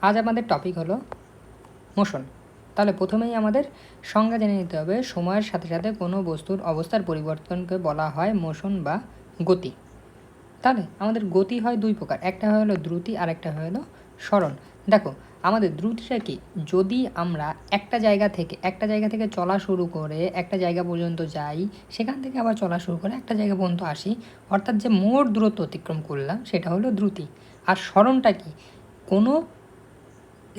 আজ আমাদের টপিক হলো মোশন। তাহলে প্রথমেই আমাদের সংজ্ঞা জেনে নিতে হবে। সময়ের সাথে সাথে কোনো বস্তুর অবস্থার পরিবর্তনকে বলা হয় মোশন বা গতি। তাহলে আমাদের গতি হয় দুই প্রকার, একটা হলো দ্রুতি আর একটা হলো সরণ। দেখো আমাদের দ্রুতিটা কি, যদি আমরা একটা জায়গা থেকে চলা শুরু করে একটা জায়গা পর্যন্ত যাই, সেখান থেকে আবার চলা শুরু করে একটা জায়গা পর্যন্ত আসি, অর্থাৎ যে মোট দূরত্ব অতিক্রম করলাম সেটা হলো দ্রুতি। আর সরণটা কি, কোনো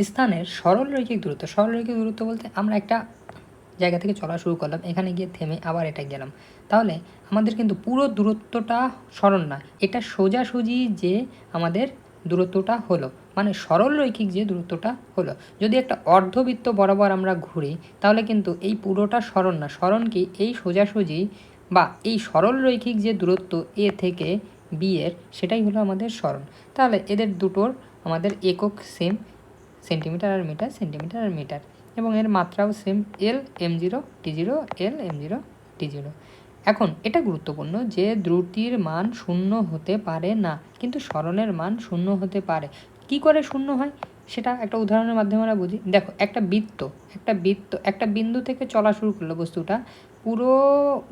স্থানের সরলরৈখিক দূরত্ব বলতে আমরা একটা জায়গা থেকে চলা শুরু করলাম, এখানে গিয়ে থেমে আবার এটা গেলাম, তাহলে আমাদের কিন্তু পুরো দূরত্বটা সরল না, এটা সোজাসুজি যে আমাদের দূরত্বটা হলো, মানে সরলরৈখিক যে দূরত্বটা হলো। যদি একটা অর্ধবৃত্ত বরাবর আমরা ঘুরি তাহলে কিন্তু এই পুরোটা সরল না, সরণ কি এই সোজাসুজি বা এই সরলরৈখিক যে দূরত্ব এ থেকে বি এর, সেটাই হলো আমাদের সরণ। তাহলে এদের দুটোর আমাদের একক সেম, সেন্টিমিটার আর মিটার, এবং এর মাত্রাও সেম, এল m0 t0 এল m0 t0। এখন এটা গুরুত্বপূর্ণ যে দ্রুতির মান শূন্য হতে পারে না, কিন্তু সরণের মান শূন্য হতে পারে। কি করে শূন্য হয় সেটা একটা উদাহরণের মাধ্যমে আমরা বুঝি। দেখো একটা বিন্দু থেকে চলা শুরু করলো বস্তুটা, পুরো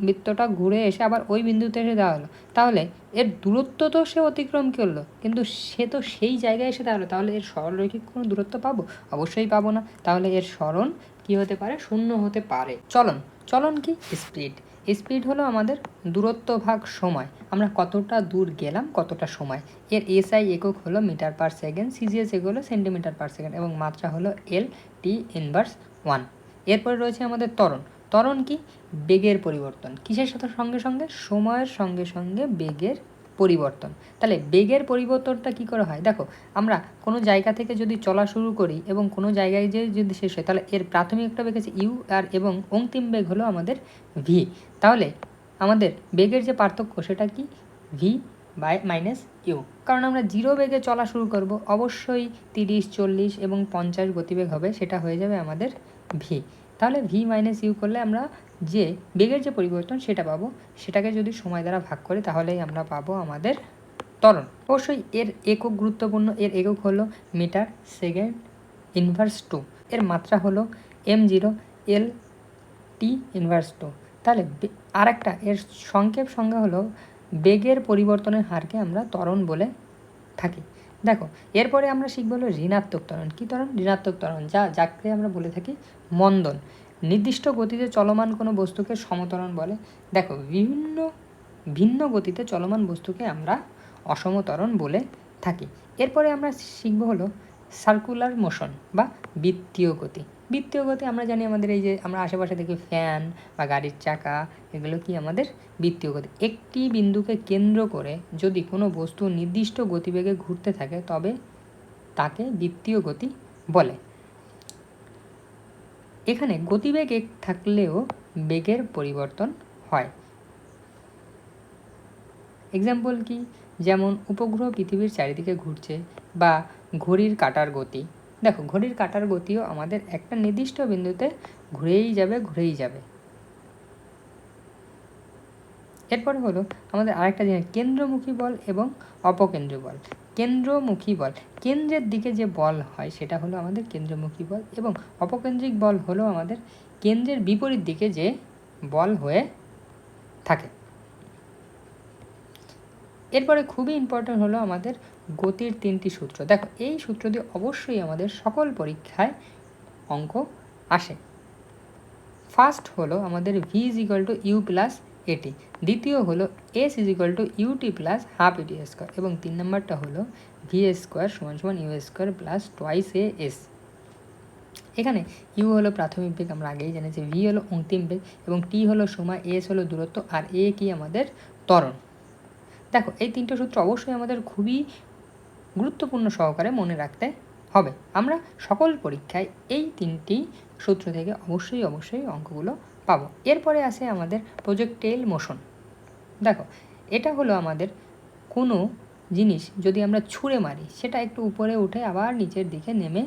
বৃত্তটা ঘুরে এসে আবার ওই বিন্দুতে এসে দেওয়া হলো, তাহলে এর দূরত্ব তো সে অতিক্রম করলো, কিন্তু সে তো সেই জায়গায় এসে দাঁড়ালো, তাহলে এর সরলরৈখিক কোনো দূরত্ব পাবো? অবশ্যই পাবো না। তাহলে এর সরণ কি হতে পারে? শূন্য হতে পারে। চলন কি? স্পিড হলো আমাদের দূরত্ব ভাগ সময়, আমরা কতটা দূর গেলাম কতটা সময়। এর এসআই একক হলো মিটার পার সেকেন্ড, সিজিএস একক হলো সেন্টিমিটার পার সেকেন্ড, এবং মাত্রা হলো এল টি ইনভার্স 1। এরপরে রয়েছে আমাদের ত্বরণ কি? বেগের পরিবর্তন। কিসের সাথে? সঙ্গে সঙ্গে, সময়ের সঙ্গে সঙ্গে বেগের পরিবর্তন। তাহলে বেগের পরিবর্তনটা কি করে হয়? দেখো আমরা কোনো জায়গা থেকে যদি চলা শুরু করি এবং কোনো জায়গায় যে যদি শেষ হয়, তাহলে এর প্রাথমিক একটা বেগ আছে ইউ, আর এবং অন্তিম বেগ হলো আমাদের ভি। তাহলে আমাদের বেগের যে পার্থক্য সেটা কি? V by minus u. কারণ আমরা জিরো বেগে চলা শুরু করব, অবশ্যই 30, 40 এবং 50 গতিবেগ হবে, সেটা হয়ে যাবে আমাদের ভি। তাহলে ভি মাইনাস ইউ করলে আমরা যে বেগের যে পরিবর্তন সেটা পাবো, সেটাকে যদি সময় দ্বারা ভাগ করি তাহলেই আমরা পাবো আমাদের ত্বরণ। অবশ্যই এর একক গুরুত্বপূর্ণ, এর একক হলো মিটার সেকেন্ড ইনভার্স 2, এর মাত্রা হলো m0 এল টি ইনভার্স 2। তাহলে আর একটা এর সংক্ষেপ সংজ্ঞা হলো বেগের পরিবর্তনের হারকে আমরা ত্বরণ বলে থাকি। দেখো এরপরে আমরা শিখবো হলো ঋণাত্মক ত্বরণ। কী ত্বরণ? ঋণাত্মক ত্বরণ, যাকে আমরা বলে থাকি মন্দন। নির্দিষ্ট গতিতে চলমান কোনো বস্তুকে সমত্বরণ বলে। দেখো ভিন্ন গতিতে চলমান বস্তুকে আমরা অসমত্বরণ বলে থাকি। এরপরে আমরা শিখবো হলো সার্কুলার মোশন বা বৃত্তীয় গতি। বৃত্তীয় গতি আমরা জানি, আমাদের এই যে আমরা আশেপাশে দেখি ফ্যান বা গাড়ির চাকা, এগুলো কি আমাদের বৃত্তীয় গতি। একটি বিন্দুকে কেন্দ্র করে যদি কোনো বস্তু নির্দিষ্ট গতিবেগে ঘুরতে থাকে তবে তাকে বৃত্তীয় গতি বলে। এখানে গতিবেগ এক থাকলেও বেগের পরিবর্তন হয়। এক্সাম্পল কি? যেমন উপগ্রহ পৃথিবীর চারিদিকে ঘুরছে, বা ঘড়ির কাঁটার গতি। দেখো ঘড়ির কাঁটার গতিও আমাদের একটা নির্দিষ্ট বিন্দুতে ঘুরেই যাবে। এরপরে হলো আমাদের আরেকটা জিনিস, কেন্দ্রমুখী বল এবং অপকেন্দ্রী বল। কেন্দ্রমুখী বল, কেন্দ্রের দিকে যে বল হয় সেটা হলো আমাদের কেন্দ্রমুখী বল, এবং অপকেন্দ্রিক বল হলো আমাদের কেন্দ্রের বিপরীত দিকে যে বল হয়ে থাকে। এরপরে খুবই ইম্পর্ট্যান্ট হলো আমাদের গতির 3টি সূত্র। দেখো এই সূত্র দিয়ে অবশ্যই আমাদের সকল পরীক্ষায় অঙ্ক আসে। ফার্স্ট হলো আমাদের v is equal to u plus at, দ্বিতীয় হলো s is equal to ut plus half at square, এবং 3 নম্বরটা হলো ভি স্কোয়ার সমান সমান u square plus twice a s. এখানে ইউ হলো প্রাথমিক বেগ, আমরা আগেই জেনেছি, ভি হলো অন্তিম বেগ, এবং টি হলো সময়, এস হলো দূরত্ব, আর এ কি আমাদের ত্বরণ। দেখো এই 3টে সূত্র অবশ্যই আমাদের খুবই গুরুত্বপূর্ণ সহকারে মনে রাখতে হবে। আমরা সকল পরীক্ষায় এই 3টি সূত্র থেকে অবশ্যই অঙ্কগুলো পাবো। এরপরে আসে আমাদের প্রজেক্টাইল মোশন। দেখো এটা হলো আমাদের কোনো জিনিস যদি আমরা ছুঁড়ে মারি, সেটা একটু উপরে উঠে আবার নিচের দিকে নেমে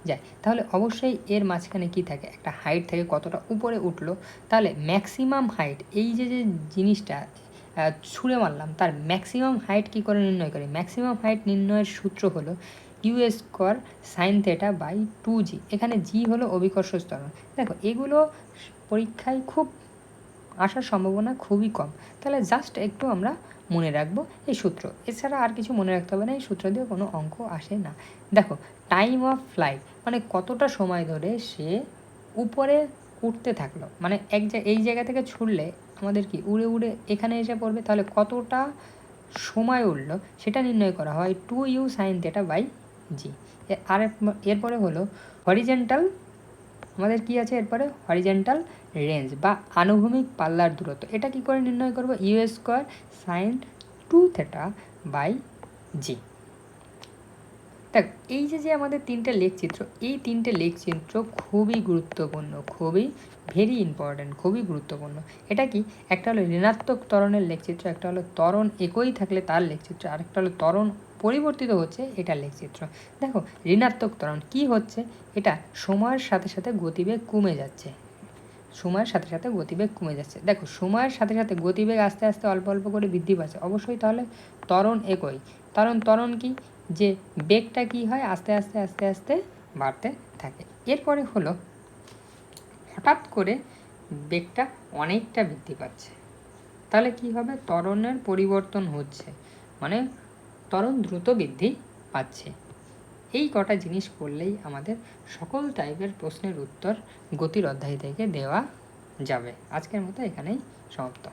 যায়, তাহলে অবশ্যই এর মাঝখানে কি থাকে? একটা হাইট থাকে, কতটা উপরে উঠলো। তাহলে ম্যাক্সিমাম হাইট, এই যে জিনিসটা ছুঁড়ে মারলাম তার ম্যাক্সিমাম হাইট কী করে নির্ণয় করি? ম্যাক্সিমাম হাইট নির্ণয়ের সূত্র হলো u square sine theta by 2g। এখানে জি হলো অভিকর্ষ ত্বরণ। দেখো এগুলো পরীক্ষায় খুব আসার সম্ভাবনা খুবই কম, তাহলে জাস্ট একটু আমরা মনে রাখবো এই সূত্র, এছাড়া আর কিছু মনে রাখতে হবে না, এই সূত্র দিয়ে কোনো অঙ্ক আসে না। দেখো টাইম অফ ফ্লাইট মানে কতটা সময় ধরে সে উপরে উঠতে থাকলো, মানে এই জায়গা থেকে ছুটলে আমাদের কি উড়ে উড়ে এখানে এসে পড়বে, তাহলে কতটা সময় উঠলো সেটা নির্ণয় করা হয় 2u সাইন থেটা বাই জি। আর এরপরে হলো হরিজেন্টাল, আমাদের কি আছে এরপরে হরিজেন্টাল রেঞ্জ বা আনুভূমিক পাল্লার দূরত্ব। এটা কি করে নির্ণয় করব, u square sine 2 theta by g. দেখ এই যে আমাদের তিনটে লেখচিত্র, এই তিনটে লেখচিত্র খুবই গুরুত্বপূর্ণ, খুবই ভেরি ইম্পর্ট্যান্ট, খুবই গুরুত্বপূর্ণ। এটা কি, একটা হলো ঋণাত্মক ত্বরণের লেখচিত্র, একটা হলো ত্বরণ একই থাকলে তার লেখচিত্র, আরেকটা হলো ত্বরণ পরিবর্তিত হচ্ছে এটা লেখচিত্র। দেখো ঋণাত্মক ত্বরণ কি হচ্ছে, এটা সময়ের সাথে সাথে গতিবেগ কমে যাচ্ছে, সময়ের সাথে সাথে গতিবেগ কমে যাচ্ছে। দেখো সময়ের সাথে সাথে গতিবেগ আস্তে আস্তে অল্প অল্প করে বৃদ্ধি পাচ্ছে, অবশ্যই তাহলে ত্বরণ একই। ত্বরণ কি, যে বেগটা কি হয় আস্তে আস্তে আস্তে আস্তে বাড়তে থাকে। এরপরে হলো হঠাৎ করে বেগটা অনেকটা বৃদ্ধি পাচ্ছে, তাহলে কি হবে, ত্বরণের পরিবর্তন হচ্ছে, মানে ত্বরণ দ্রুত বৃদ্ধি পাচ্ছে। এই কটা জিনিস করলেই আমাদের সকল টাইপের প্রশ্নের উত্তর গতির অধ্যায় থেকে দেওয়া যাবে। আজকের মতো এখানেই সমাপ্ত।